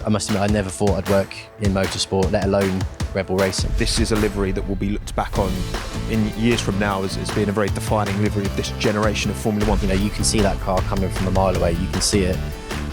I must admit, I never thought I'd work in motorsport, let alone Red Bull racing. This is a livery that will be looked back on in years from now as being a very defining livery of this generation of Formula One. You know, you can see that car coming from a mile away. You can see it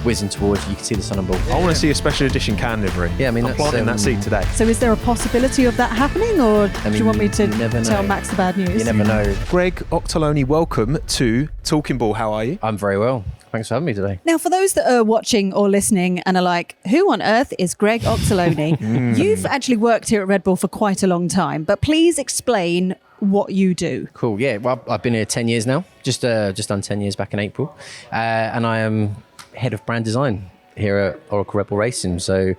whizzing towards you. You can see the sun and ball. I want to see a special edition can livery. Yeah, I mean, I'm planting that seat today. So is there a possibility of that happening, or do you want me to tell Max the bad news? You never know. Greg Auchterlonie, welcome to Talking Ball. How are you? I'm very well. Thanks for having me today. Now, for those that are watching or listening and are like, who on earth is Greg Auchterlonie? You've actually worked here at Red Bull for quite a long time, but please explain what you do. Cool. Yeah, well, I've been here 10 years now, just done 10 years back in April. And I am head of brand design here at Oracle Red Bull Racing. So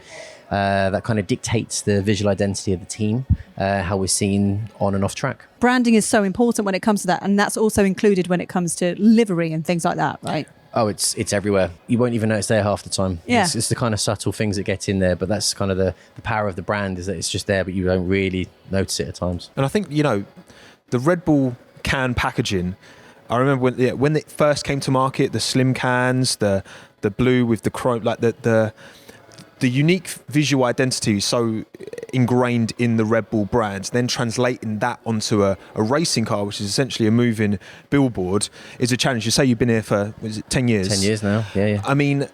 that kind of dictates the visual identity of the team, how we're seen on and off track. Branding is so important when it comes to that, and that's also included when it comes to livery and things like that, right? Oh, it's everywhere. You won't even notice there half the time. Yeah. It's the kind of subtle things that get in there, but that's kind of the power of the brand, is that it's just there, but you don't really notice it at times. And I think, you know, the Red Bull can packaging, I remember when it first came to market, the slim cans, the blue with the chrome, like the unique visual identity is so ingrained in the Red Bull brand, then translating that onto a racing car, which is essentially a moving billboard, is a challenge. You say you've been here for, was it 10 years? 10 years now, yeah. I mean,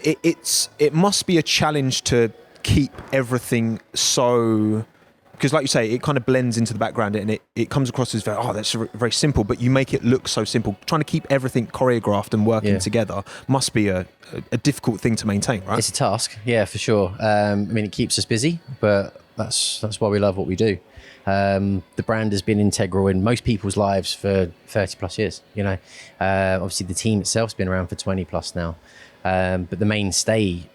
it must be a challenge to keep everything so... Because like you say, it kind of blends into the background and it comes across as that's very simple, but you make it look so simple. Trying to keep everything choreographed and working together must be a difficult thing to maintain, right? It's a task, yeah, for sure. I mean, it keeps us busy, but that's why we love what we do. The brand has been integral in most people's lives for 30 plus years, you know. Obviously, the team itself's been around for 20 plus now. But the mainstay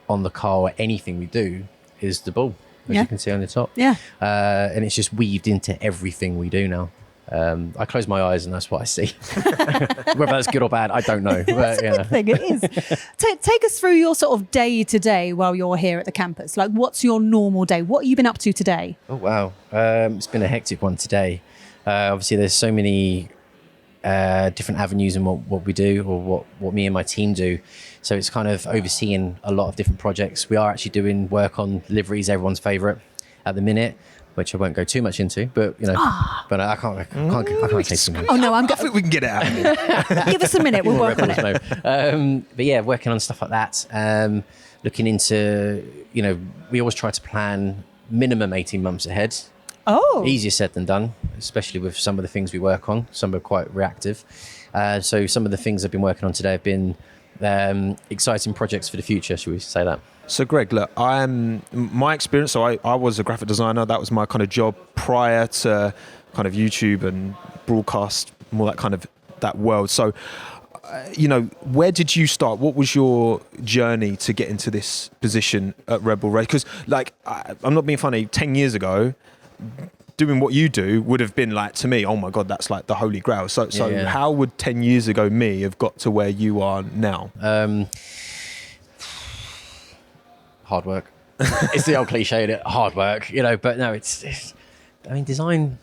on the car or anything we do is the ball, as you can see on the top. Yeah. And it's just weaved into everything we do now. I close my eyes and that's what I see. Whether that's good or bad, I don't know. That's a good thing, it is. Take us through your sort of day to day while you're here at the campus. Like, what's your normal day? What have you been up to today? Oh, wow. It's been a hectic one today. Obviously, there's so many different avenues in what we do, or what me and my team do. So it's kind of overseeing a lot of different projects. We are actually doing work on liveries, everyone's favourite at the minute, which I won't go too much into, but you know, but I can't say too much. Oh no, I think we can get it out of here. Give us a minute, we'll work on it. But yeah, working on stuff like that. Looking into, you know, we always try to plan minimum 18 months ahead. Oh. Easier said than done, especially with some of the things we work on. Some are quite reactive. So some of the things I've been working on today have been exciting projects for the future, should we say that? So Greg, look, my experience, so I was a graphic designer. That was my kind of job prior to kind of YouTube and broadcast, more that kind of that world. So, you know, where did you start? What was your journey to get into this position at Red Bull Race? Because like, I'm not being funny, 10 years ago, doing what you do would have been like, to me, oh my God, that's like the holy grail. So how would 10 years ago me have got to where you are now? Hard work. It's the old cliche, hard work, you know, but no, it's I mean, design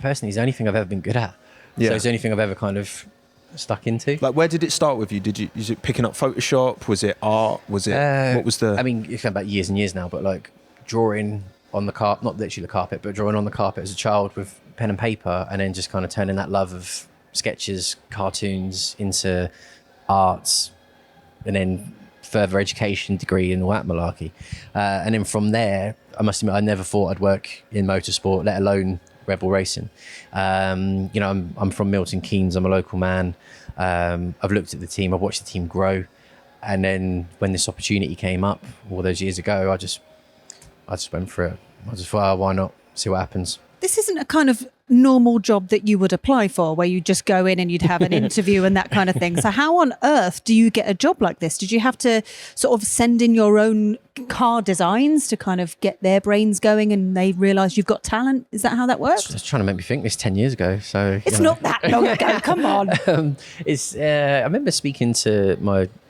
personally is the only thing I've ever been good at. Yeah. So it's the only thing I've ever kind of stuck into. Like, where did it start with you? Was it picking up Photoshop? Was it art? Was it, what was the... I mean, it's going back years and years now, but like drawing on the carpet, not literally the carpet, but drawing on the carpet as a child with pen and paper, and then just kind of turning that love of sketches, cartoons into arts, and then further education degree and all that malarkey. And then from there, I must admit, I never thought I'd work in motorsport, let alone Red Bull racing. You know, I'm from Milton Keynes. I'm a local man. I've looked at the team. I've watched the team grow. And then when this opportunity came up all those years ago, I just went for it. I just thought, why not? See what happens. This isn't a kind of normal job that you would apply for, where you just go in and you'd have an interview and that kind of thing. So how on earth do you get a job like this? Did you have to sort of send in your own car designs to kind of get their brains going and they realise you've got talent? Is that how that works? It's trying to make me think. It's 10 years ago. So it's not that long ago. Come on. I remember speaking to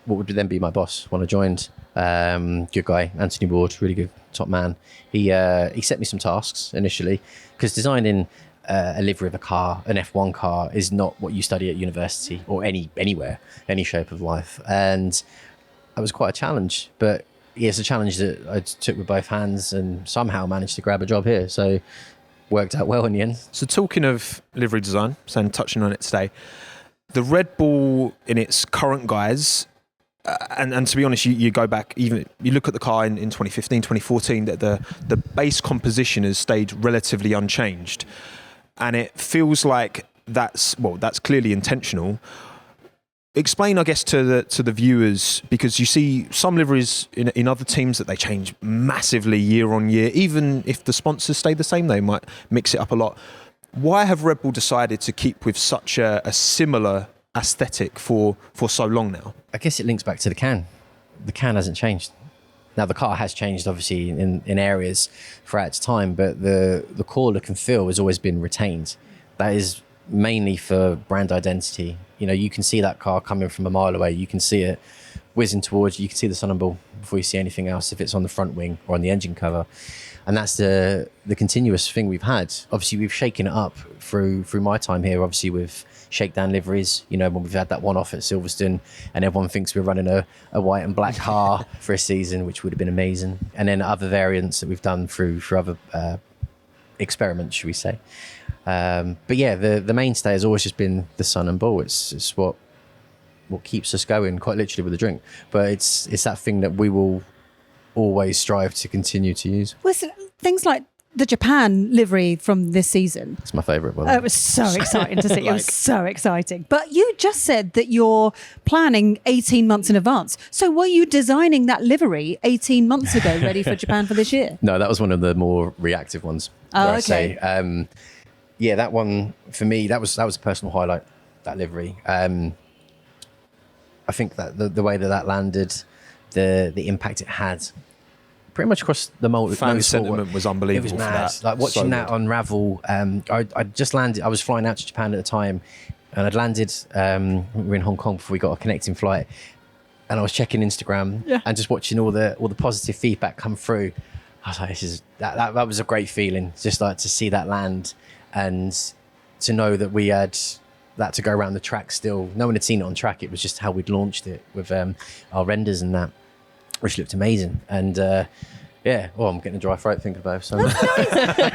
what would then be my boss when I joined. Good guy, Anthony Ward, really good, top man. He set me some tasks initially, because designing a livery of a car, an F1 car, is not what you study at university or anywhere, any shape of life. And that was quite a challenge, but yeah, it's a challenge that I took with both hands and somehow managed to grab a job here. So worked out well in the end. So talking of livery design, so I'm touching on it today, the Red Bull in its current guise, and to be honest, you go back, even you look at the car in 2015, 2014, that the base composition has stayed relatively unchanged. And it feels like that's clearly intentional. Explain, I guess, to the viewers, because you see some liveries in other teams that they change massively year on year. Even if the sponsors stay the same, they might mix it up a lot. Why have Red Bull decided to keep with such a similar aesthetic for so long now? I guess it links back to the can. The can hasn't changed. Now the car has changed obviously in areas throughout its time, but the core look and feel has always been retained. That is mainly for brand identity. You know, you can see that car coming from a mile away. You can see it whizzing towards you. You can see the sun and ball before you see anything else, if it's on the front wing or on the engine cover. And that's the continuous thing we've had. Obviously, we've shaken it up through my time here, obviously with shakedown liveries. You know, when we've had that one off at Silverstone and everyone thinks we're running a white and black car for a season, which would have been amazing. And then other variants that we've done through other experiments, should we say. But yeah, the mainstay has always just been the sun and ball. It's what keeps us going, quite literally, with the drink. But it's that thing that we will always strive to continue to use. Was it things like the Japan livery from this season? It's my favourite one. It was so exciting to see. It was so exciting. But you just said that you're planning 18 months in advance. So were you designing that livery 18 months ago, ready for Japan for this year? No, that was one of the more reactive ones. Oh, okay. Yeah, that one for me, that was a personal highlight. That livery. I think that the way that landed, the impact it had, pretty much across the fan sentiment was unbelievable. It was mad. For that. Like watching so that unravel. I just landed. I was flying out to Japan at the time, and I'd landed. We were in Hong Kong before we got a connecting flight, and I was checking Instagram and just watching all the positive feedback come through. I was like, that was a great feeling. Just like to see that land, and to know that we had that to go around the track still. No one had seen it on track. It was just how we'd launched it with our renders and that, which looked amazing. And yeah, I'm getting a dry throat thinking about it. So. But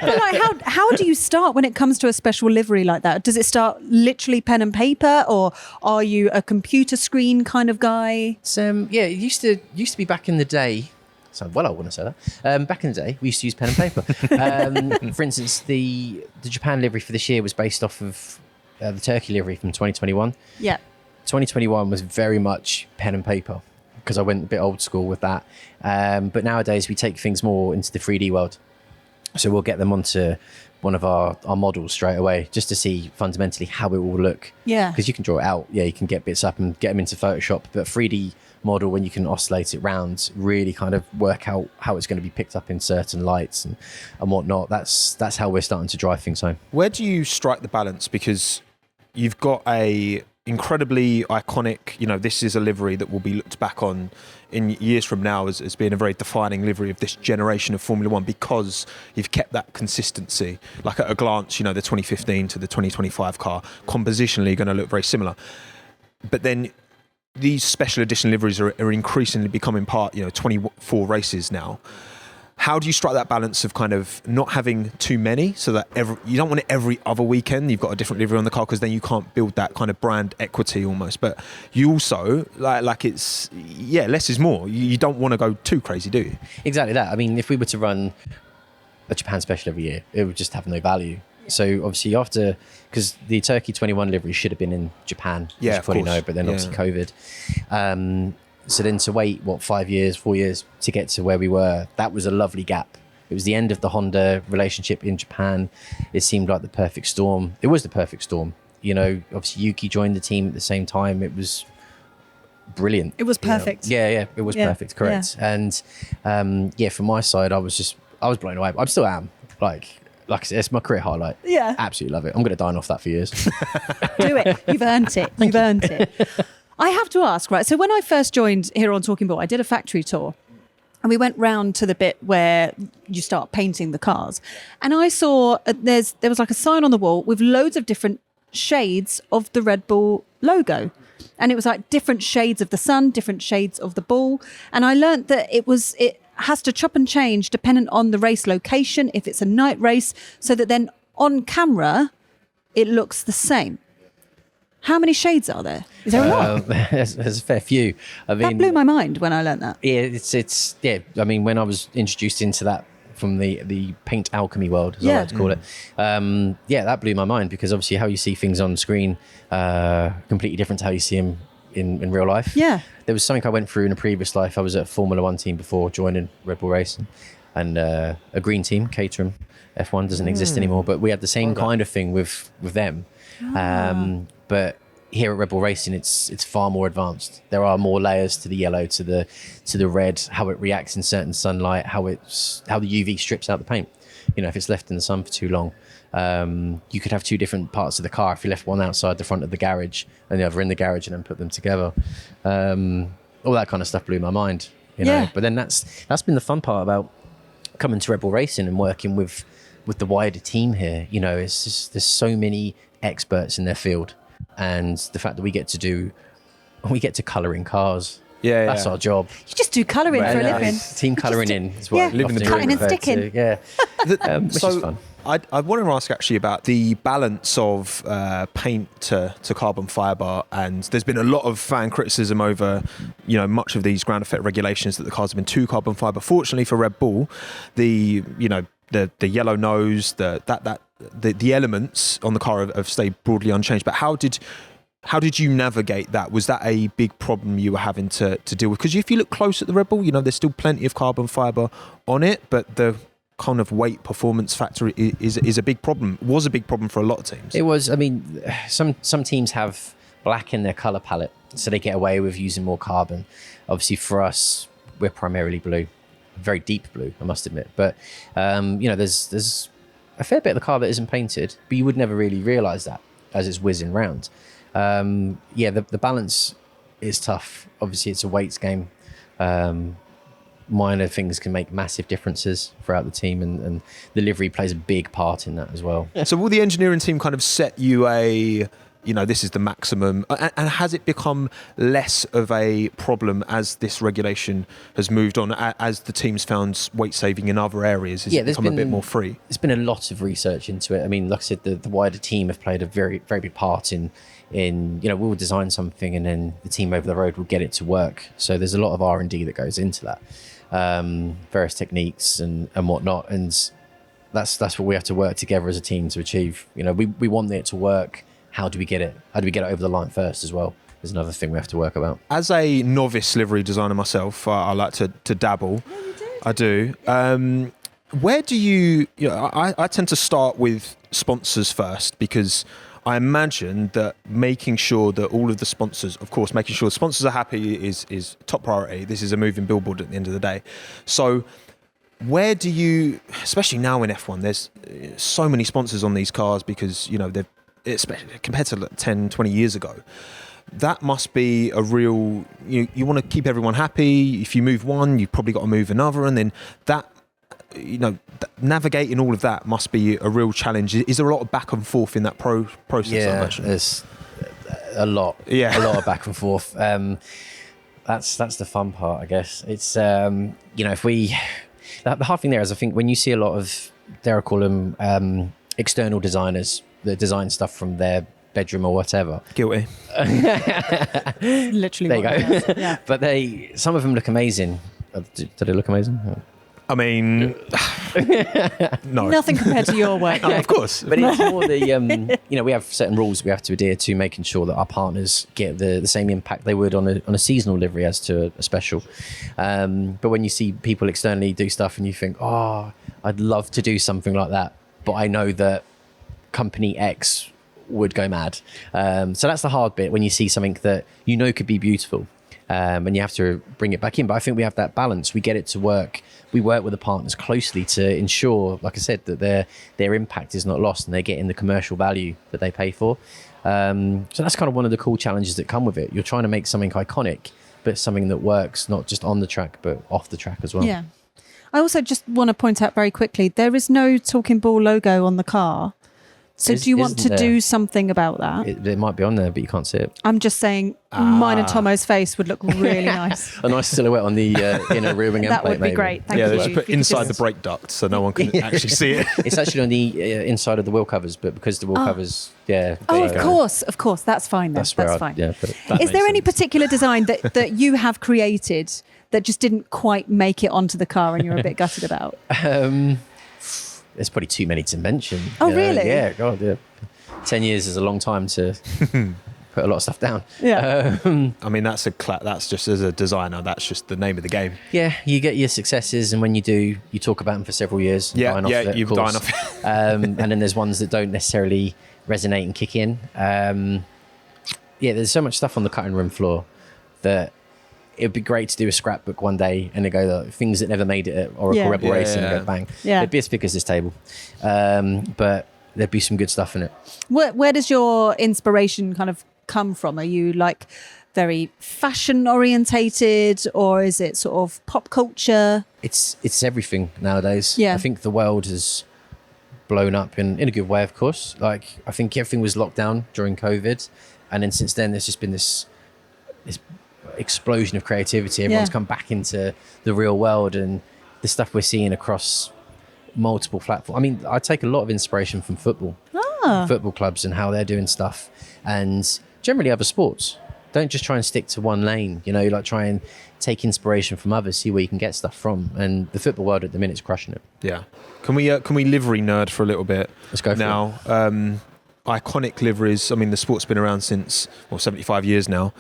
like, how do you start when it comes to a special livery like that? Does it start literally pen and paper, or are you a computer screen kind of guy? Yeah, it used to be back in the day. So, well, I want to say that. Back in the day, we used to use pen and paper. For instance, the Japan livery for this year was based off of the Turkey livery from 2021. Yeah. 2021 was very much pen and paper, because I went a bit old school with that. But nowadays we take things more into the 3D world. So we'll get them onto one of our models straight away, just to see fundamentally how it will look. Yeah. Because you can draw it out. Yeah, you can get bits up and get them into Photoshop. But 3D model, when you can oscillate it round, really kind of work out how it's going to be picked up in certain lights and whatnot. That's how we're starting to drive things home. Where do you strike the balance? Because you've got a incredibly iconic, this is a livery that will be looked back on in years from now as being a very defining livery of this generation of Formula One, because you've kept that consistency. Like at a glance, the 2015 to the 2025 car, compositionally going to look very similar. But then these special edition liveries are increasingly becoming part, 24 races now. How do you strike that balance of kind of not having too many, so that you don't want it every other weekend you've got a different livery on the car, because then you can't build that kind of brand equity almost. But you also like it's less is more. You don't want to go too crazy, do you? Exactly that. I mean, if we were to run a Japan special every year, it would just have no value. So obviously because the Turkey 21 livery should have been in Japan, as you probably know, but then obviously COVID. So then to wait, 4 years to get to where we were, that was a lovely gap. It was the end of the Honda relationship in Japan. It seemed like the perfect storm. It was the perfect storm. Obviously Yuki joined the team at the same time. It was brilliant. It was perfect. Yeah, it was perfect, correct. Yeah. And from my side, I was blown away. I still am. Like I said, it's my career highlight. Yeah. Absolutely love it. I'm going to dine off that for years. Do it. You've earned it. You've earned it. I have to ask, right? So when I first joined here on Talking Ball, I did a factory tour, and we went round to the bit where you start painting the cars. And I saw there was like a sign on the wall with loads of different shades of the Red Bull logo. and it was like different shades of the sun, different shades of the ball. And I learned that it has to chop and change dependent on the race location, if it's a night race, so that then on camera, it looks the same. How many shades are there? Is there a lot? There's a fair few. I mean, that blew my mind when I learned that. Yeah, it's I mean, when I was introduced into that from the paint alchemy world, as I like to call it, that blew my mind, because obviously how you see things on screen completely different to how you see them in real life. Yeah. There was something I went through in a previous life. I was at a Formula One team before joining Red Bull Racing, and a green team, Caterham. F1 doesn't exist anymore, but we had the same kind of thing with them. But here at Red Bull Racing, it's far more advanced. There are more layers to the yellow, to the red, how it reacts in certain sunlight, how the UV strips out the paint. You know, if it's left in the sun for too long, you could have two different parts of the car if you left one outside the front of the garage and the other in the garage, and then put them together. All that kind of stuff blew my mind. You know, but then that's been the fun part about coming to Red Bull Racing and working with the wider team here. You know, it's just, there's so many experts in their field, and the fact that we get to colour in cars. That's our job. You just do colouring for a living. Team colouring in is what living the cutting and sticking. Which is fun. I want to ask actually about the balance of paint to carbon fibre, and there's been a lot of fan criticism over, you know, much of these ground effect regulations that the cars have been too carbon fibre. Fortunately for Red Bull, the yellow nose, the elements on the car have stayed broadly unchanged. But how did you navigate that? Was that a big problem you were having to deal with? Because if you look close at the Red Bull, you know, there's still plenty of carbon fibre on it, but the kind of weight performance factor is a big problem. It was a big problem for a lot of teams. It was. I mean, some teams have black in their colour palette, so they get away with using more carbon. Obviously, for us, we're primarily blue, very deep blue, I must admit. But you know, there's a fair bit of the car that isn't painted, but you would never really realise that as it's whizzing round. The balance is tough. Obviously, it's a weights game. Minor things can make massive differences throughout the team, and the livery plays a big part in that as well. So will the engineering team kind of set you this is the maximum, and has it become less of a problem as this regulation has moved on, as the team's found weight saving in other areas? Has it become a bit more free? There's been a lot of research into it. I mean, like I said, the wider team have played a very, very big part in, you know, we'll design something and then the team over the road will get it to work. So there's a lot of R&D that goes into that, various techniques and whatnot. And that's what we have to work together as a team to achieve. You know, we want it to work. How do we get it? How do we get it over the line first as well? There's another thing we have to work about. As a novice livery designer myself, I like to dabble. Oh, you do? I do. Where do you know, I tend to start with sponsors first, because I imagine that making sure that all of the sponsors, of course, making sure the sponsors are happy is top priority. This is a moving billboard at the end of the day. So where do you, especially now in F1, there's so many sponsors on these cars, because, you know, they've, especially compared to 10, 20 years ago, that must be a real, you want to keep everyone happy. If you move one, you've probably got to move another. And then that, you know, navigating all of that must be a real challenge. Is there a lot of back and forth in that process? Yeah, there's a lot. Yeah. A lot of back and forth. That's the fun part, I guess. It's, you know, the hard thing there is, I think when you see a lot of, dare I call them, external designers that design stuff from their bedroom or whatever. Guilty. Literally. There you go. Yeah. But some of them look amazing. Did they look amazing? I mean, no. Nothing compared to your work. No, of course. But it's more the, you know, we have certain rules we have to adhere to, making sure that our partners get the same impact they would on a seasonal livery as to a special. But when you see people externally do stuff and you think, oh, I'd love to do something like that, but I know that company X would go mad. So that's the hard bit, when you see something that you know could be beautiful, and you have to bring it back in. But I think we have that balance. We get it to work. We work with the partners closely to ensure, like I said, that their impact is not lost and they're getting the commercial value that they pay for. So that's kind of one of the cool challenges that come with it. You're trying to make something iconic, but something that works not just on the track, but off the track as well. Yeah. I also just want to point out very quickly, there is no Talking Ball logo on the car. So do you want to do something about that? It might be on there, but you can't see it. I'm just saying mine and Tomo's face would look really nice. A nice silhouette on the inner rear-wing end That plate, would be maybe. great. Thank you. they should put If you could inside the just- brake duct so no one can actually see it. It's actually on the inside of the wheel covers, but because the wheel covers, there Oh, you of go. course. That's fine then. That's where That's I'd, fine. yeah, put it. That Is there makes any sense. particular design that you have created that just didn't quite make it onto the car and you're a bit gutted about? There's probably too many to mention. Oh, really? Yeah, God, yeah. 10 years is a long time to put a lot of stuff down. Yeah. I mean, that's just, as a designer, that's just the name of the game. Yeah, you get your successes, and when you do, you talk about them for several years. Yeah, dying off it, of you've course. dying off it. And then there's ones that don't necessarily resonate and kick in. There's so much stuff on the cutting room floor that it'd be great to do a scrapbook one day and they go things that never made it at Oracle Rebel Racing and go bang. Yeah. It'd be as big as this table. But there'd be some good stuff in it. Where does your inspiration kind of come from? Are you like very fashion orientated, or is it sort of pop culture? It's everything nowadays. Yeah. I think the world has blown up in a good way, of course. Like, I think everything was locked down during COVID, and then since then there's just been this explosion of creativity. Everyone's come back into the real world, and the stuff we're seeing across multiple platforms. I mean, I take a lot of inspiration from football clubs and how they're doing stuff, and generally other sports. Don't just try and stick to one lane, like try and take inspiration from others, see where you can get stuff from. And the football world at the minute's crushing it. Yeah. Can we livery nerd for a little bit? Let's go for now. Iconic liveries. I mean, the sport's been around since 75 years now.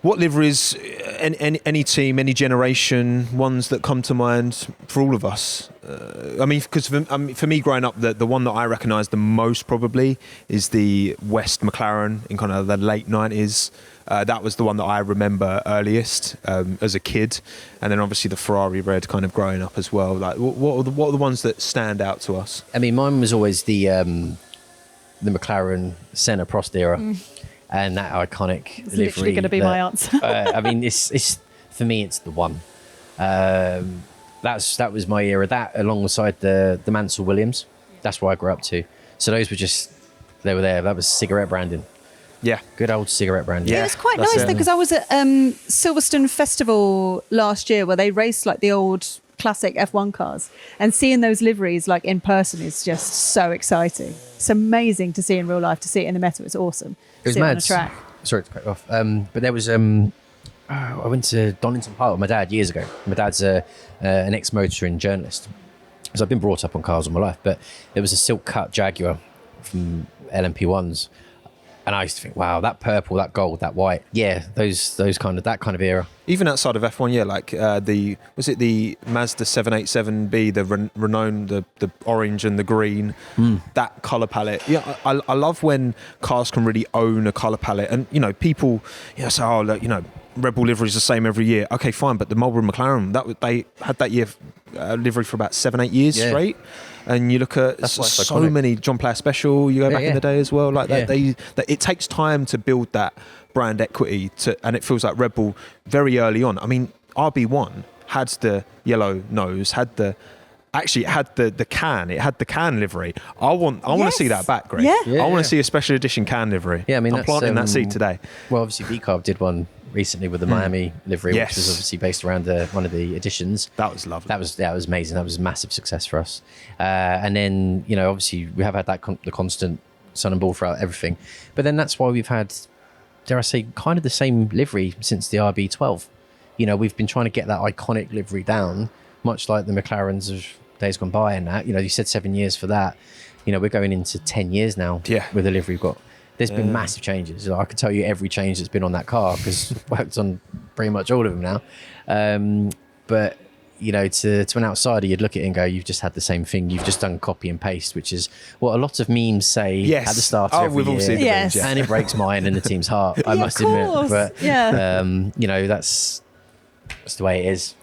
What liveries, any team, any generation, ones that come to mind for all of us? Because for me growing up, the one that I recognise the most probably is the West McLaren in kind of the late 90s. That was the one that I remember earliest as a kid. And then obviously the Ferrari red kind of growing up as well. Like, what are the ones that stand out to us? I mean, mine was always the McLaren Senna Prost era. And that iconic It's livery. literally going to be my answer. I mean, it's for me, it's the one. That was my era. That alongside the Mansell Williams. That's what I grew up to. So those were they were there. That was cigarette branding. Yeah. Good old cigarette branding. It was quite that's nice it. though, because I was at Silverstone Festival last year where they raced like the old classic F1 cars, and seeing those liveries like in person is just so exciting. It's amazing to see in real life, to see it in the metal. It's awesome. It was See mad. on a track. Sorry to cut you off. But there was I went to Donington Park with my dad years ago. My dad's an ex-motoring journalist. So I've been brought up on cars all my life, but there was a silk cut Jaguar from LMP1s. And I used to think, wow, that purple, that gold, that white. Yeah, that kind of era. Even outside of F1, yeah, like was it the Mazda 787B, the Renault, the orange and the green, that colour palette. Yeah, I love when cars can really own a colour palette. And, people say, oh, look, Red Bull livery is the same every year. Okay, fine, but the Marlboro McLaren, they had that year livery for about 7-8 years straight. And you look at That's why it's so iconic. many John Player Special, you go back in the day as well, like that. Yeah. It takes time to build that brand equity, and it feels like Red Bull very early on. I mean, RB1 had the yellow nose, had the can. It had the can livery. I want to see that back, Greg. Yeah. I want to see a special edition can livery. Yeah, I mean, I'm planting that seed today. Well, obviously, V-Carb did one recently with the Miami livery, Yes. which was obviously based around one of the editions. That was lovely. That was amazing. That was a massive success for us. And then, obviously, we have had the constant sun and ball throughout everything. But then that's why we've had, dare I say, kind of the same livery since the RB12. We've been trying to get that iconic livery down, much like the McLarens of days gone by and that. You said 7 years for that. We're going into 10 years now with the livery we've got. There's been massive changes. I could tell you every change that's been on that car because I've worked on pretty much all of them now. But, to an outsider, you'd look at it and go, you've just had the same thing. You've just done copy and paste, which is what a lot of memes say at the start of every we've all year. seen the Yes. memes, yeah. And it breaks mine and the team's heart, I Yeah, must of admit. course. But, Yeah. that's the way it is.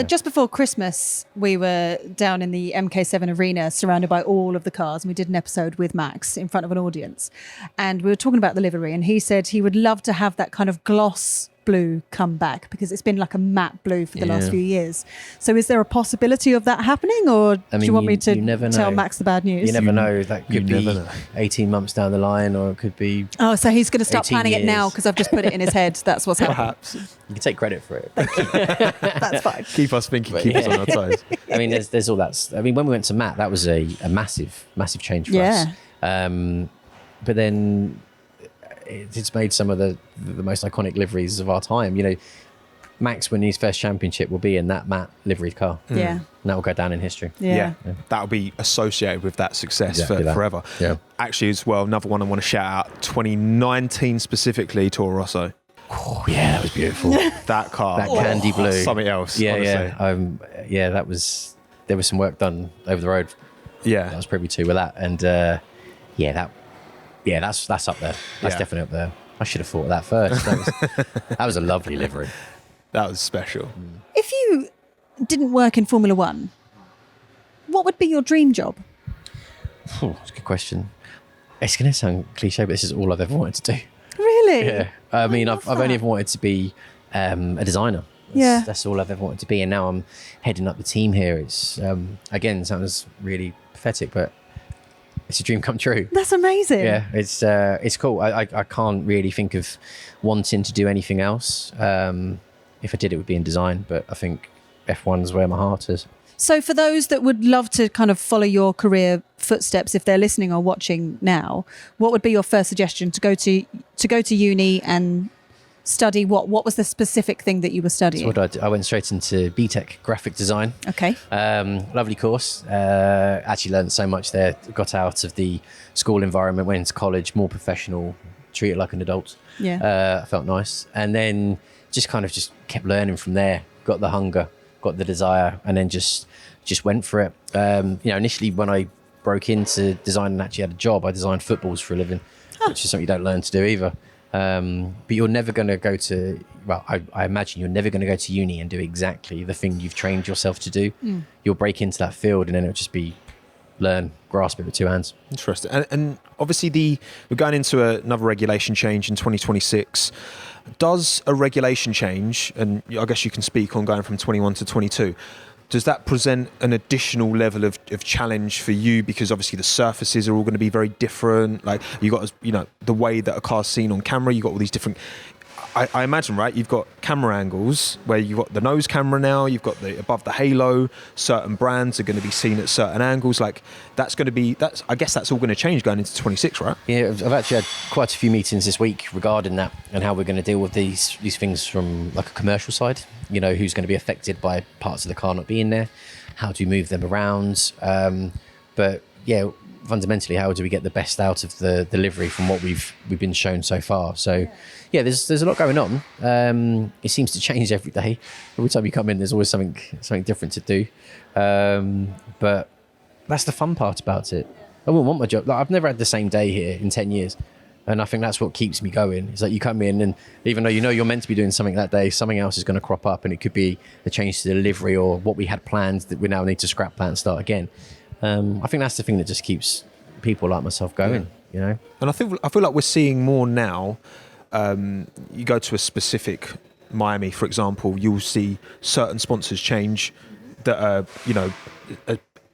Just before Christmas, we were down in the MK7 arena surrounded by all of the cars, and we did an episode with Max in front of an audience. And we were talking about the livery, and he said he would love to have that kind of gloss blue come back? Because it's been like a matte blue for the last Yeah. few years. So is there a possibility of that happening, or do you want me to you never tell know. Max the bad news? You never know. That could You be never know. 18 months down the line, or it could be. Oh, so he's going to start 18 planning it now years. because I've just put it in his head. That's what's happening. Perhaps. You can take credit for it. That's fine. Keep us thinking, But keep us yeah. on our toes. I mean, there's all that. I mean, when we went to Matt, that was a massive change for Yeah. us. But then it's made some of the most iconic liveries of our time. You know, Max winning his first championship will be in that Matt livery car. Yeah. And that will go down in history. Yeah. That'll be associated with that success Exactly that. forever. Yeah. Actually, as well, another one I want to shout out, 2019 specifically, Toro Rosso. Oh, yeah, that was beautiful. That car. That candy blue. Something else, Yeah, honestly. yeah. That was, there was some work done over the road I Yeah. was privy to with that. And that's up there. That's Yeah. definitely up there. I should have thought of that first. That was a lovely livery. That was special. If you didn't work in Formula One, what would be your dream job? Oh, that's a good question. It's going to sound cliche, but this is all I've ever wanted to do. Really? Yeah. I mean, love I've only that. ever wanted to be a designer. Yeah. That's all I've ever wanted to be. And now I'm heading up the team here. It's, again, sounds really pathetic, but it's a dream come true. That's amazing. Yeah, it's cool. I can't really think of wanting to do anything else. If I did, it would be in design, but I think F1's where my heart is. So for those that would love to kind of follow your career footsteps, if they're listening or watching now, what would be your first suggestion? To go to uni and study what? What was the specific thing that you were studying? So what did I do? I went straight into BTEC graphic design. Okay. Lovely course. Actually learned so much there. Got out of the school environment, went into college, more professional, treated like an adult. Yeah. Felt nice. And then just kept learning from there. Got the hunger, got the desire, and then just went for it. Initially when I broke into design and actually had a job, I designed footballs for a living, which is something you don't learn to do either. But you're never going to go to, well, I imagine you're never going to go to uni and do exactly the thing you've trained yourself to do. You'll break into that field and then it'll just be learn, grasp it with two hands. Interesting. And obviously we're going into another regulation change in 2026. Does a regulation change, and I guess you can speak on going from 21 to 22, does that present an additional level of challenge for you? Because obviously the surfaces are all going to be very different. Like you got, the way that a car's seen on camera, you got all these different, I imagine, right? You've got camera angles where you've got the nose camera now, you've got the above the halo, certain brands are going to be seen at certain angles. Like I guess that's all going to change going into 26, right? Yeah, I've actually had quite a few meetings this week regarding that and how we're going to deal with these things from like a commercial side. Who's going to be affected by parts of the car not being there, how do we move them around, but yeah, fundamentally, how do we get the best out of the delivery from what we've been shown so far? So yeah, there's a lot going on. It seems to change every day. Every time you come in, there's always something different to do, but that's the fun part about it. I wouldn't want my job, I've never had the same day here in 10 years. And I think that's what keeps me going. It's like you come in and even though you're meant to be doing something that day, something else is going to crop up and it could be a change to the delivery or what we had planned that we now need to scrap plan and start again. I think that's the thing that just keeps people like myself going, And I feel like we're seeing more now. You go to a specific Miami, for example, you'll see certain sponsors change that are,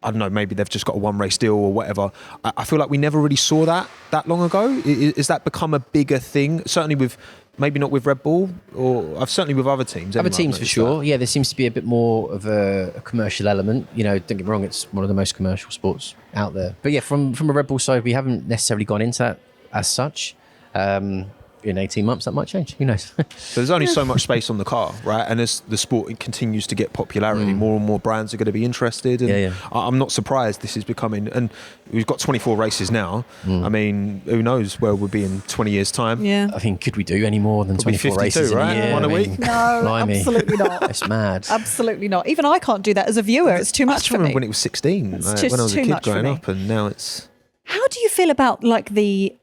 I don't know, maybe they've just got a one race deal or whatever. I feel like we never really saw that long ago. Is that become a bigger thing? Certainly with, maybe not with Red Bull, or I've certainly with other teams. Other anyway, teams I've for noticed sure. that. Yeah, there seems to be a bit more of a commercial element. Don't get me wrong, it's one of the most commercial sports out there. But yeah, from a Red Bull side, we haven't necessarily gone into that as such. In 18 months, that might change. Who knows? So there's only so much space on the car, right? And as the sport continues to get popularity, more and more brands are going to be interested. And Yeah. I'm not surprised this is becoming, and we've got 24 races now. I mean, who knows where we'll be in 20 years' time? Yeah. I think, could we do any more than Probably 24 52, races in right? a year? One a I mean, week? No, blimey. absolutely not. It's mad. Absolutely not. Even I can't do that as a viewer. It's too I much just for remember me. when it was 16, It's like, just when I was a too kid much for growing me. up, and now it's... How do you feel about like the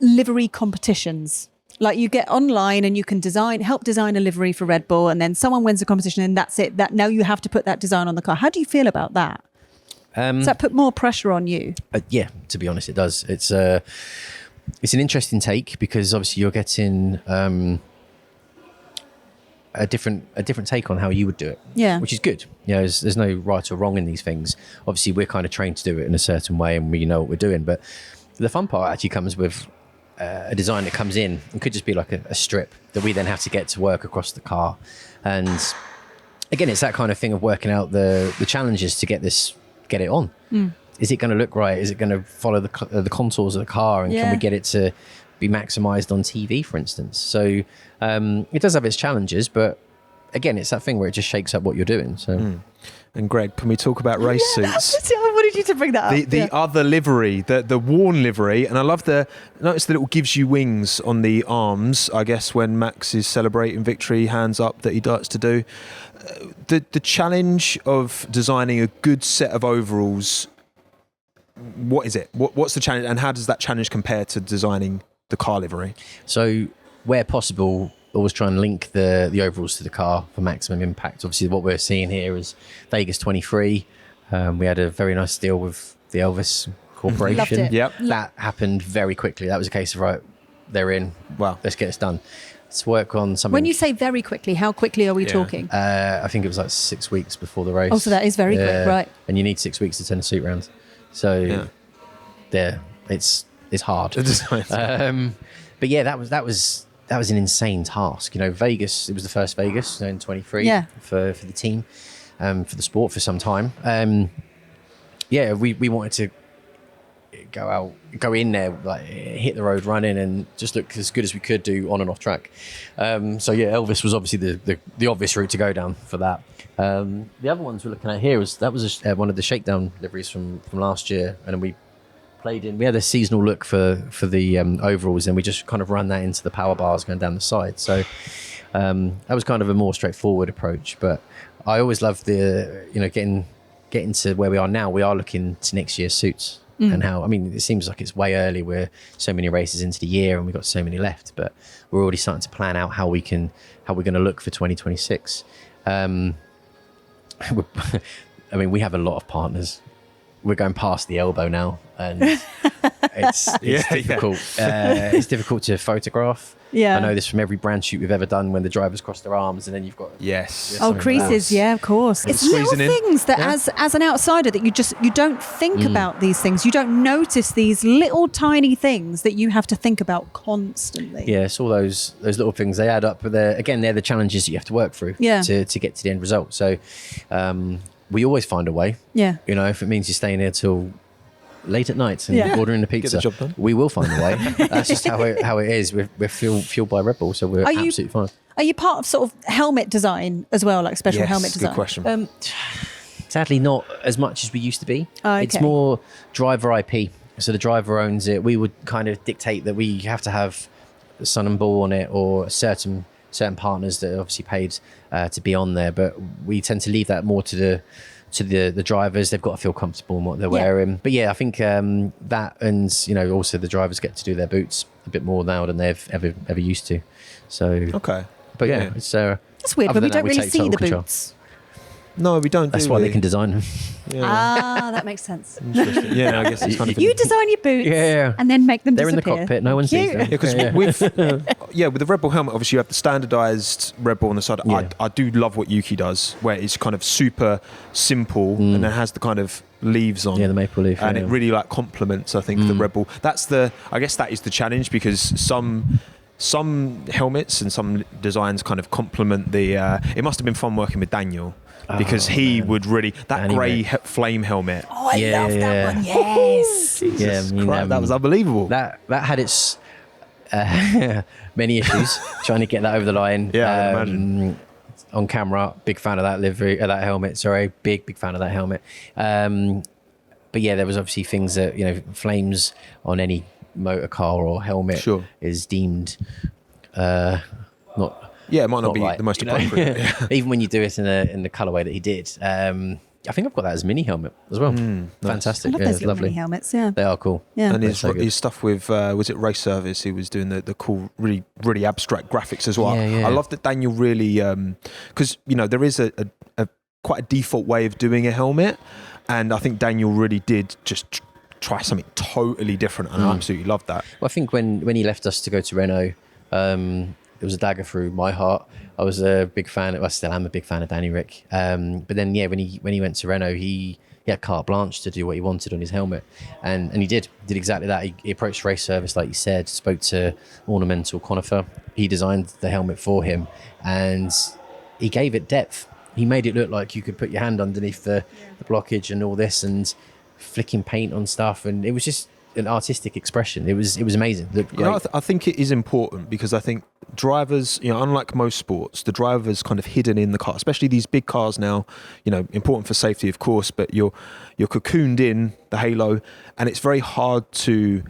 livery competitions? Like you get online and you can help design a livery for Red Bull, and then someone wins the competition and that's it. That now you have to put that design on the car. How do you feel about that? Does that put more pressure on you? Yeah, to be honest, it does. It's an interesting take because obviously you're getting a different take on how you would do it. Yeah. Which is good. You know, there's no right or wrong in these things. Obviously, we're kind of trained to do it in a certain way, and we know what we're doing. But the fun part actually comes with a design that comes in. It could just be like a strip that we then have to get to work across the car. And again, it's that kind of thing of working out the challenges to get it on. Is it going to look right? Is it going to follow the contours of the car? And can we get it to be maximized on TV, for instance? So it does have its challenges, but again, it's that thing where it just shakes up what you're doing. So. And Greg, can we talk about race suits? I wanted you to bring that up. The other livery, the worn livery, and I love notice the little gives you wings on the arms, I guess, when Max is celebrating victory, hands up, that he likes to do. The challenge of designing a good set of overalls, what is it? What's the challenge, and how does that challenge compare to designing the car livery? So where possible, always try and link the overalls to the car for maximum impact. Obviously, what we're seeing here is Vegas 23. We had a very nice deal with the Elvis Corporation. Loved it. Yep. That happened very quickly. That was a case of, right, they're in. Wow. Let's get this done. Let's work on something. When you say very quickly, how quickly are we talking? I think it was like 6 weeks before the race. Oh, so that is very quick, right? And you need 6 weeks to turn a suit round. So it's hard. But yeah, that was an insane task. You know, Vegas, it was the first Vegas in 23 for the team, for the sport for some time. We wanted to go in there, like hit the road running and just look as good as we could do on and off track. Elvis was obviously the obvious route to go down for that. The other ones we're looking at here was one of the shakedown liveries from last year, and we had a seasonal look for the overalls, and we just kind of run that into the power bars going down the side. So that was kind of a more straightforward approach. But I always love getting to where we are now. We are looking to next year's suits and how, I mean, it seems like it's way early. We're so many races into the year and we've got so many left, but we're already starting to plan out how we're going to look for 2026. I mean, we have a lot of partners. We're going past the elbow now, and it's difficult. It's difficult to photograph. Yeah. I know this from every brand shoot we've ever done, when the drivers cross their arms and then you've got creases. Yeah, of course. It's little things that as an outsider that you don't think about these things. You don't notice these little tiny things that you have to think about constantly. Yeah, it's all those little things. They add up, but they're the challenges that you have to work through to get to the end result. So we always find a way. Yeah. You know, if it means you're staying here till late at night and ordering the pizza, get the job done. We will find a way. That's just how it is. We're fueled by Red Bull, so we're absolutely fine. Are you part of sort of helmet design as well, like special helmet design? Good question. Sadly, not as much as we used to be. Oh, okay. It's more driver IP. So the driver owns it. We would kind of dictate that we have to have Sun and Ball on it, or certain partners that are obviously paid to be on there. But we tend to leave that more to the drivers. They've got to feel comfortable in what they're wearing. But I think that, and also the drivers get to do their boots a bit more now than they've ever used to. So okay, but it's that's weird, but we don't really see the boots. No, we don't. That's why they can design them. That makes sense. Interesting. Yeah, I guess it's kind of. You design your boots, and then make them They're disappear. in the cockpit. No one sees them. Yeah, because with the Red Bull helmet, obviously you have the standardized Red Bull on the side. Yeah. I do love what Yuki does, where it's kind of super simple and it has the kind of leaves on. Yeah, the maple leaf. And it really complements, I think, the Red Bull. I guess that is the challenge, because some helmets and some designs kind of complement the. It must have been fun working with Daniel. Because he would really grey flame helmet. Oh, I love that one. Yes. That was unbelievable. That had its many issues trying to get that over the line. Yeah, I imagine. On camera, big fan of that livery, that helmet. Sorry, big fan of that helmet. But there was obviously things that flames on any motor car or helmet is deemed not. Yeah, it might not be right, the most appropriate. Even when you do it in the colourway that he did. I think I've got that as a mini helmet as well. Fantastic. I love those lovely mini helmets, They are cool. Yeah. And his stuff with, was it Race Service? He was doing the cool, really, really abstract graphics as well. Yeah. I love that Daniel really, because, there is a quite a default way of doing a helmet. And I think Daniel really did just try something totally different. And I absolutely loved that. Well, I think when he left us to go to Renault, it was a dagger through my heart. I was a big fan. I still am a big fan of Danny Rick. But then, yeah, when he went to Renault, he had carte blanche to do what he wanted on his helmet, and he did exactly that. He approached race service, like you said, spoke to Ornamental Conifer. He designed the helmet for him, and he gave it depth. He made it look like you could put your hand underneath the blockage and all this, and flicking paint on stuff, and it was just an artistic expression. It was amazing. It looked great. I think it is important, because I think drivers, unlike most sports, the driver's kind of hidden in the car, especially these big cars now, important for safety, of course, but you're cocooned in the halo, and it's very hard to,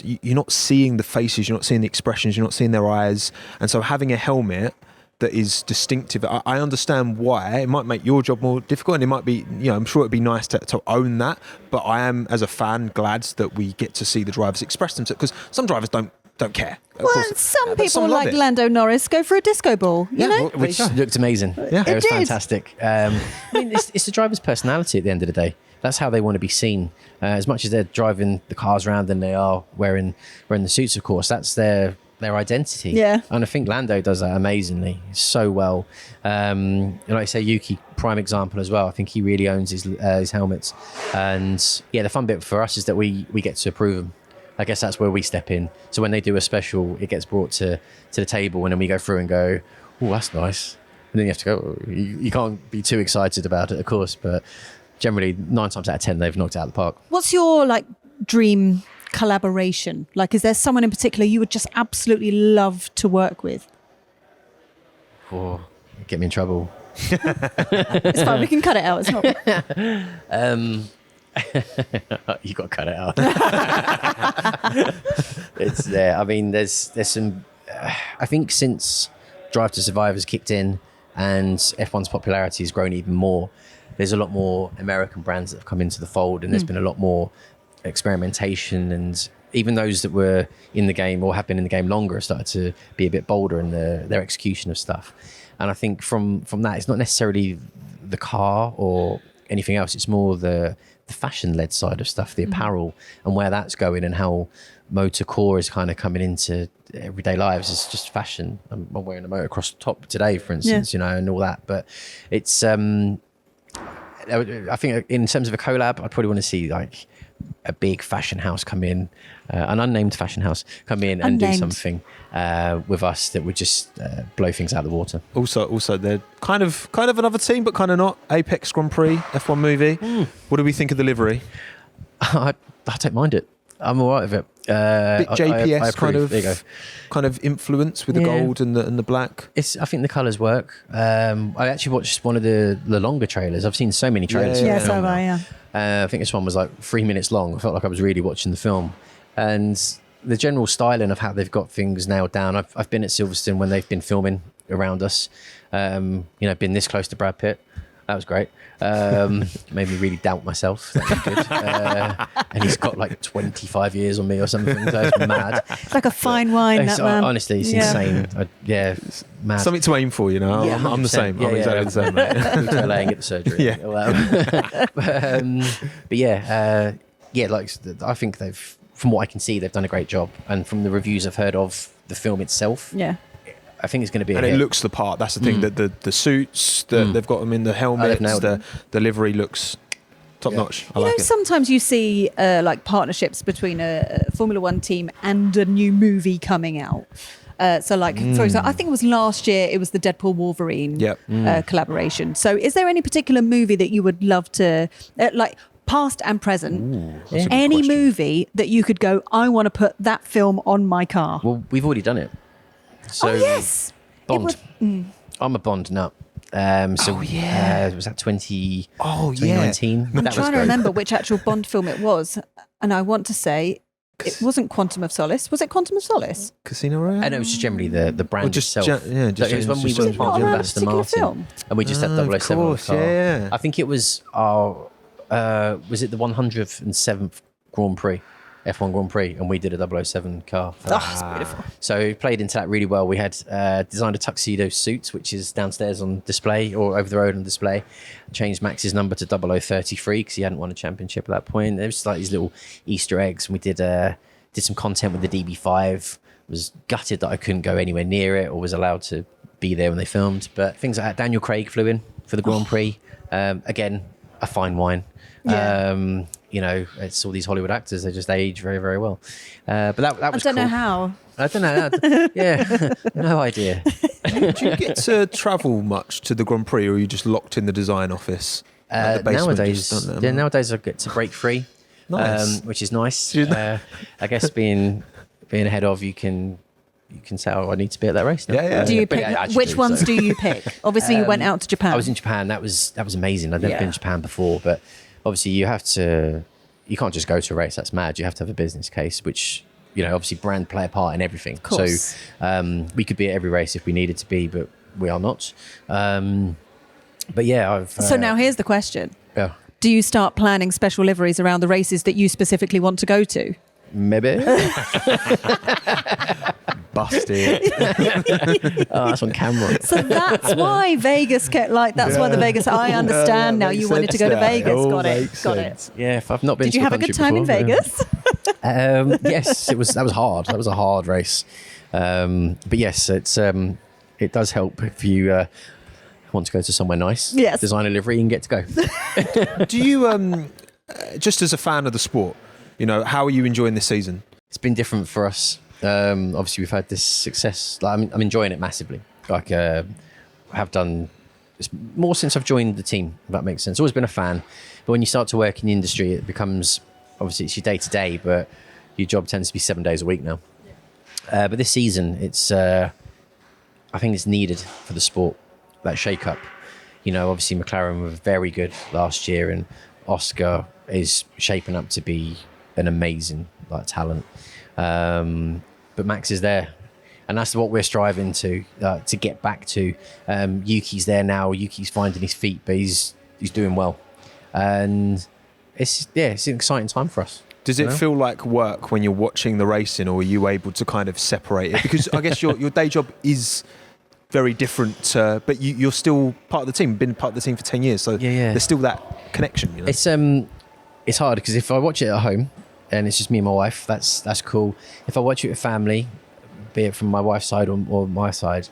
you're not seeing the faces, you're not seeing the expressions, you're not seeing their eyes. And so having a helmet that is distinctive, I understand why it might make your job more difficult, and it might be, I'm sure it'd be nice to own that, but I am, as a fan, glad that we get to see the drivers express themselves, because some drivers don't care. Well, some people like Lando Norris go for a disco ball, you know? Which looked amazing. Yeah. It was fantastic. It's the driver's personality at the end of the day. That's how they want to be seen. As much as they're driving the cars around and they are wearing the suits, of course, that's their identity. Yeah. And I think Lando does that amazingly, so well. And like I say, Yuki, prime example as well. I think he really owns his helmets. And yeah, the fun bit for us is that we get to approve them. I guess that's where we step in. So when they do a special, it gets brought to the table, and then we go through and go, oh, that's nice. And then you have to go, you can't be too excited about it, of course, but generally 9 times out of 10, they've knocked it out of the park. What's your dream collaboration? Is there someone in particular you would just absolutely love to work with? Oh, get me in trouble. It's fine, we can cut it out. It's not. You got to cut it out. It's there. I mean, there's some. I think since Drive to Survive has kicked in and F1's popularity has grown even more, there's a lot more American brands that have come into the fold, and there's been a lot more experimentation, and even those that were in the game or have been in the game longer have started to be a bit bolder in their execution of stuff. And I think from that, it's not necessarily the car or anything else. It's more the fashion-led side of stuff, the apparel, and where that's going, and how motor core is kind of coming into everyday lives. It's just fashion. I'm wearing a motocross top today, for instance, and all that. But it's, I think in terms of a collab, I'd probably want to see a big fashion house come in, an unnamed fashion house come in and do something with us that would just blow things out of the water. Also, they're kind of another team, but kind of not. Apex Grand Prix F1 movie. What do we think of the livery? I don't mind it. I'm all right with it. Bit JPS I kind of influence with the gold and the black. I think the colours work. I actually watched one of the longer trailers. I've seen so many trailers. Yeah, so have I, yeah. I think this one was 3 minutes long. I felt like I was really watching the film. And the general styling of how they've got things nailed down. I've been at Silverstone when they've been filming around us. Been this close to Brad Pitt. That was great. Made me really doubt myself. That was good. And he's got 25 years on me or something. So it's mad. It's like a fine wine, that man. Honestly, it's insane. It's mad. Something to aim for, I'm the same. I'm exactly the same, mate. Move to LA and get the surgery. I think from what I can see, they've done a great job. And from the reviews I've heard of the film itself, I think it's going to be and it looks the part. That's the thing, that the suits, they've got them in the helmets, the livery looks top notch. I like it. Sometimes you see partnerships between a Formula One team and a new movie coming out. For example, I think it was last year, it was the Deadpool Wolverine collaboration. So is there any particular movie that you would love to, past and present, any movie that you could go, I want to put that film on my car? Well, we've already done it. So yes. Bond. I'm a Bond nut. Was that 2019? I'm trying to remember which actual Bond film it was. And I want to say it wasn't Quantum of Solace. Was it Quantum of Solace? Casino Royale? And it was just generally the brand itself. It was when we were part of Aston Martin. Film? And we just had 007 on the car. Yeah. I think it was our, was it the 107th Grand Prix? F1 Grand Prix, and we did a 007 car. That's beautiful. So it played into that really well. We had designed a tuxedo suit, which is downstairs on display or over the road on display. Changed Max's number to 0033 because he hadn't won a championship at that point. There was these little Easter eggs, and we did some content with the DB5 was gutted that I couldn't go anywhere near it or was allowed to be there when they filmed. But things like that. Daniel Craig flew in for the Grand Prix. Again, a fine wine. Yeah. You know, it's all these Hollywood actors. They just age very, very well. But that was I don't cool. know how. I don't know. Yeah, no idea. Do you get to travel much to the Grand Prix, or are you just locked in the design office? At the basement, Nowadays I get to break free, Nice. which is nice. I guess being ahead of, you can say, oh, I need to be at that race now. Yeah. Do you But pick? I actually Which do, ones so. do you pick? Obviously, you went out to Japan. I was in Japan. That was amazing. I'd never Yeah. been to Japan before, but obviously you can't just go to a race. That's mad. You have to have a business case, which, you know, obviously brand play a part in everything. Of course. So we could be at every race if we needed to be, but we are not. But yeah, So now here's the question. Yeah, Do you start planning special liveries around the races that you specifically want to go to? maybe. Busted. Oh, that's on camera. So that's why Vegas that's why the Vegas, I understand now Makes you wanted to sense go to now. Vegas. All Got it. makes Got sense. it. Yeah, if I've not been Did to you a have a country good time in before, yeah. Vegas? Yes, that was hard. That was a hard race. But yes, it does help if you want to go to somewhere nice. Yes. Design a livery and get to go. Do you, just as a fan of the sport, you know, how are you enjoying this season? It's been different for us. Obviously, we've had this success. Like, I'm enjoying it massively. Like, I have done it's more since I've joined the team, if that makes sense. Always been a fan. But when you start to work in the industry, it becomes, obviously, it's your day-to-day, but your job tends to be 7 days a week now. But this season, it's I think it's needed for the sport, that shake-up. You know, obviously, McLaren were very good last year, and Oscar is shaping up to be an amazing talent. But Max is there, and that's what we're striving to get back to. Yuki's there now. Yuki's finding his feet, but he's doing well, and it's an exciting time for us. Does it feel like work when you're watching the racing, or are you able to kind of separate it? Because I guess your day job is very different, but you're still part of the team. Been part of the team for 10 years, so Yeah. there's still that connection. You know? It's hard because if I watch it at home and it's just me and my wife, that's cool. If I watch it with family, be it from my wife's side or my side,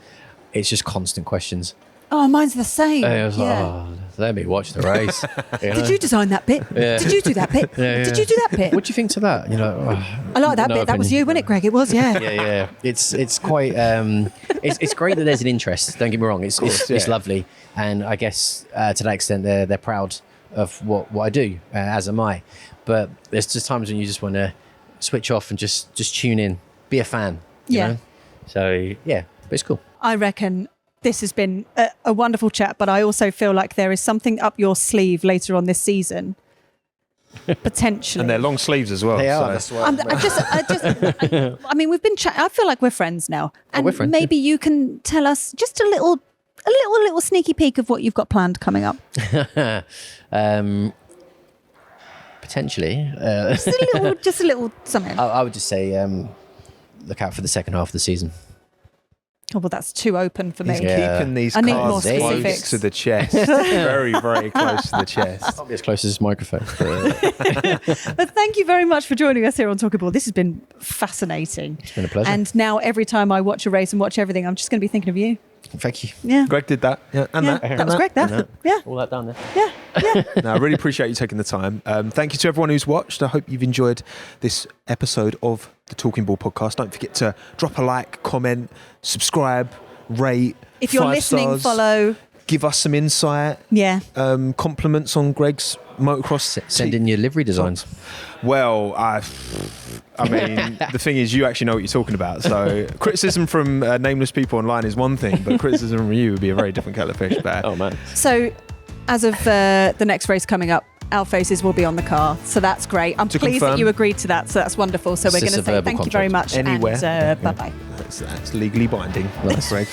it's just constant questions. Oh, mine's the same. And I was like, Yeah. oh, let me watch the race. Did you design that bit? Yeah. Did you do that bit? Yeah. Did you do that bit? What do you think to that? You know, I like that no bit. That was opinion. you, wasn't it, Greg? It was, yeah. Yeah. It's quite. It's great that there's an interest. Don't get me wrong. It's lovely, and I guess to that extent they're proud of what I do, as am I. But there's just times when you just want to switch off and just tune in, be a fan. You know? So yeah, but it's cool. I reckon this has been a wonderful chat, but I also feel like there is something up your sleeve later on this season, potentially. And they're long sleeves as well. They are. So. That's why. I mean, we've been chatting. I feel like we're friends now, and we're friends, maybe you can tell us just a little sneaky peek of what you've got planned coming up. Potentially. just a little something. I would just say look out for the second half of the season. Oh, well, that's too open for me. He's Yeah. keeping these I need more cards close specifics. to the chest. Very, very close to the chest. Not be as close as this microphone. But, But thank you very much for joining us here on Talking Ball. This has been fascinating. it's been a pleasure. And now every time I watch a race and watch everything, I'm just going to be thinking of you. Thank you. Yeah. Greg did that. Yeah, and Yeah, that. that was Greg. That. And that. Yeah. All that down there. Yeah. No, I really appreciate you taking the time. Thank you to everyone who's watched. I hope you've enjoyed this episode of the Talking Ball podcast. Don't forget to drop a like, comment, subscribe, rate. If you're 5 listening, stars, follow. Give us some insight. Yeah. Compliments on Greg's motocross. Send in your livery designs. Well, I mean, the thing is, you actually know what you're talking about. So criticism from nameless people online is one thing, but criticism from you would be a very different kettle of fish. But Oh man. So, as of the next race coming up, our faces will be on the car. So that's great. I'm To pleased confirm. that you agreed to that. So that's wonderful. So we're It's going to just a say verbal thank you very contract. much. Anywhere. And bye-bye. that's legally binding. Nice. Greg.